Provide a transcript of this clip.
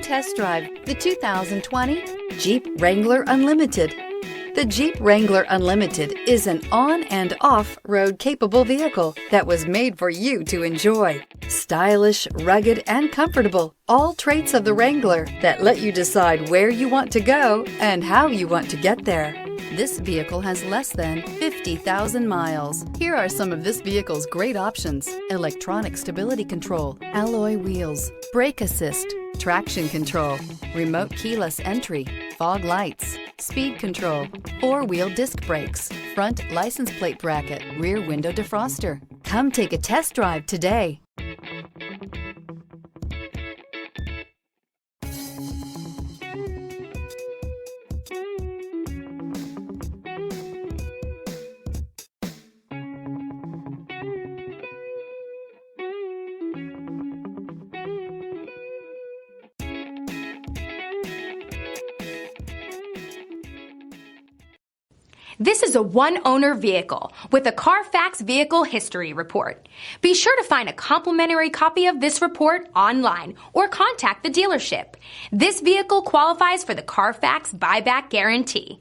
test drive the 2020 Jeep Wrangler Unlimited. The Jeep Wrangler Unlimited is an on- and off-road capable vehicle that was made for you to enjoy. Stylish, rugged, and comfortable, all traits of the Wrangler that let you decide where you want to go and how you want to get there. This vehicle has less than 50,000 miles. Here are some of this vehicle's great options: electronic stability control, alloy wheels, brake assist, traction control, remote keyless entry, fog lights, speed control, four-wheel disc brakes, front license plate bracket, rear window defroster. Come take a test drive today. This is a one-owner vehicle with a CARFAX Vehicle History Report. Be sure to find a complimentary copy of this report online or contact the dealership. This vehicle qualifies for the CARFAX Buyback Guarantee.